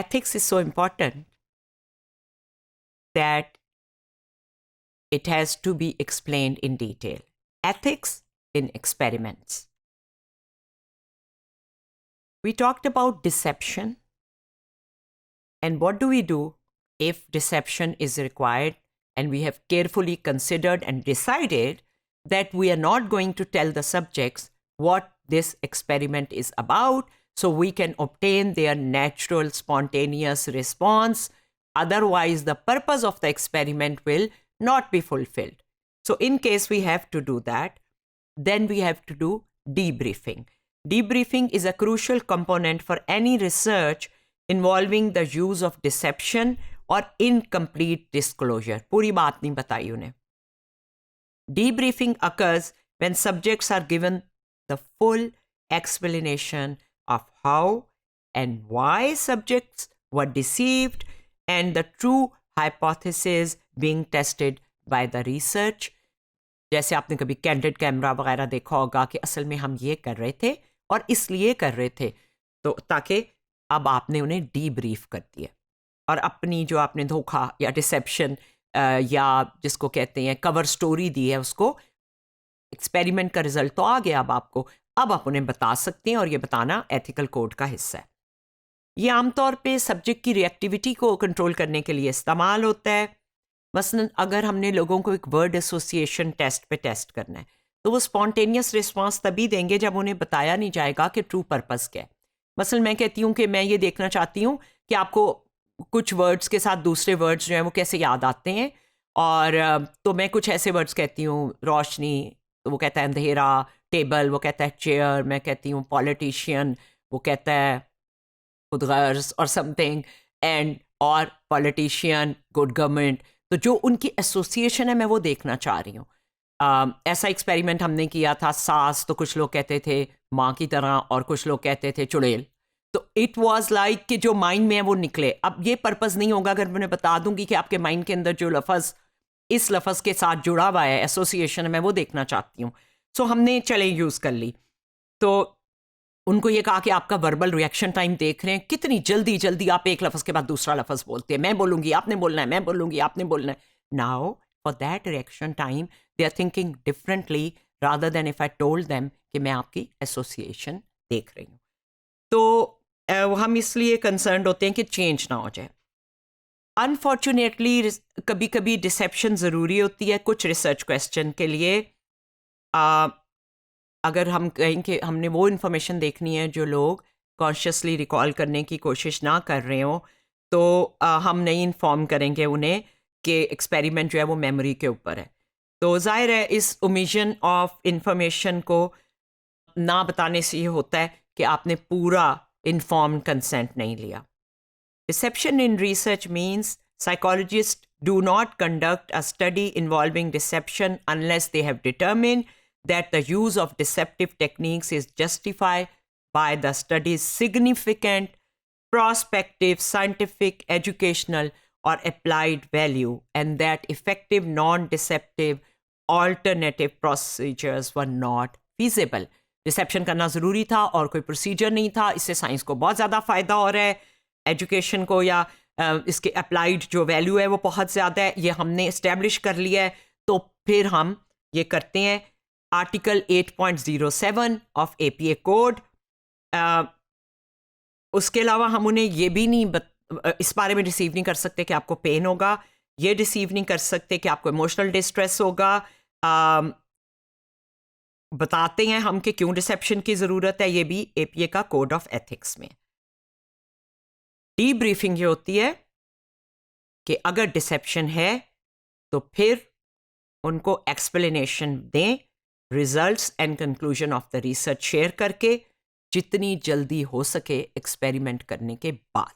ethics is so important that it has to be explained in detail. Ethics in experiments. We talked about deception. And what do we do if deception is required and we have carefully considered and decided that we are not going to tell the subjects what this experiment is about, so we can obtain their natural, spontaneous response. Otherwise, the purpose of the experiment will not be fulfilled. So in case we have to do that, then we have to do debriefing. Debriefing is a crucial component for any research involving the use of deception or incomplete disclosure. पूरी बात नहीं बताई उन्हें. Debriefing occurs when subjects are given the full explanation of how and why subjects were deceived and the true hypothesis being tested by the research. जैसे आपने कभी candid camera वगैरह देखा होगा कि असल में हम ये कर रहे थे और इसलिए कर रहे थे, तो ताकि अब आपने उन्हें डीब्रीफ कर दिया और अपनी जो आपने धोखा या डिसेप्शन या जिसको कहते हैं कवर स्टोरी दी है, उसको एक्सपेरिमेंट का रिजल्ट तो आ गया अब आपको, अब आप उन्हें बता सकते हैं और ये बताना एथिकल कोड का हिस्सा है. ये आमतौर पे सब्जेक्ट की रिएक्टिविटी को कंट्रोल करने के लिए इस्तेमाल होता है. मसलन अगर हमने लोगों को एक वर्ड एसोसिएशन टेस्ट पे टेस्ट करना है, तो वो स्पॉन्टेनियस रिस्पांस तभी देंगे जब उन्हें बताया नहीं जाएगा कि ट्रू पर्पस क्या है. मसलन मैं कहती हूँ कि मैं ये देखना चाहती हूँ कि आपको कुछ वर्ड्स के साथ दूसरे वर्ड्स जो हैं वो कैसे याद आते हैं, और तो मैं कुछ ऐसे वर्ड्स कहती हूँ, रोशनी, तो वो कहता है अंधेरा, टेबल, वो कहता है चेयर, मैं कहती हूँ पॉलिटिशियन, वो कहता है खुदगर्ज और समथिंग, एंड और पॉलिटिशियन, गुड गवर्नमेंट. तो जो उनकी एसोसिएशन है मैं वो देखना चाह रही हूँ. ऐसा एक्सपेरिमेंट हमने किया था, सास, तो कुछ लोग कहते थे माँ की तरह और कुछ लोग कहते थे चुड़ैल. तो इट वाज लाइक कि जो माइंड में है वो निकले. अब ये पर्पस नहीं होगा अगर मैं बता दूंगी कि आपके माइंड के अंदर जो लफ्ज़ इस लफ्ज़ के साथ जुड़ा हुआ है, एसोसिएशन है, मैं वो देखना चाहती हूँ. सो हमने चले यूज़ कर ली. तो उनको ये कहा कि आपका वर्बल रिएक्शन टाइम देख रहे हैं, कितनी जल्दी जल्दी आप एक लफ्ज़ के बाद दूसरा लफ्ज़ बोलते हैं. मैं बोलूँगी आपने बोलना है, मैं बोलूँगी आपने बोलना है. Now for that reaction time they are thinking differently rather than if I told them कि मैं आपकी एसोसिएशन देख रही हूँ. तो हम इसलिए कंसर्न होते हैं कि चेंज ना हो जाए. अनफॉर्चुनेटली कभी कभी डिसेप्शन ज़रूरी होती है कुछ रिसर्च क्वेश्चन के लिए. अगर हम कहें कि हमने वो इन्फॉर्मेशन देखनी है जो लोग कॉन्शियसली रिकॉल करने की कोशिश ना कर रहे हो, तो हम नहीं इन्फॉर्म करेंगे उन्हें कि एक्सपेरिमेंट जो है वो मेमोरी के ऊपर है. तो ज़ाहिर है इस ओमिशन ऑफ इंफॉर्मेशन को ना बताने से ये होता है कि आपने पूरा इन्फॉर्म्ड कंसेंट नहीं लिया. Deception in research means psychologists do not conduct a study involving deception unless they have determined that the use of deceptive techniques is justified by the study's significant prospective, scientific, educational, or applied value, and that effective non-deceptive alternative procedures were not feasible. Deception करना ज़रूरी था और कोई procedure नहीं था, इससे science को बहुत ज़्यादा फ़ायदा हो रहा है, एजुकेशन को या इसके अप्लाइड जो वैल्यू है वो बहुत ज़्यादा है, ये हमने इस्टेब्लिश कर लिया है. तो फिर हम ये करते हैं. Article 8.07 of APA code. उसके अलावा हम उन्हें ये भी नहीं इस बारे में रिसीव नहीं कर सकते कि आपको पेन होगा, ये रिसीव नहीं कर सकते कि आपको इमोशनल डिस्ट्रेस होगा. बताते हैं हम कि क्यों डिसेप्शन की ज़रूरत है, ये भी APA का कोड ऑफ एथिक्स में. डीब्रीफिंग ये होती है कि अगर डिसेप्शन है तो फिर उनको एक्सप्लेनेशन दें, results and conclusion of the research share करके, जितनी जल्दी हो सके एक्सपेरिमेंट करने के बाद.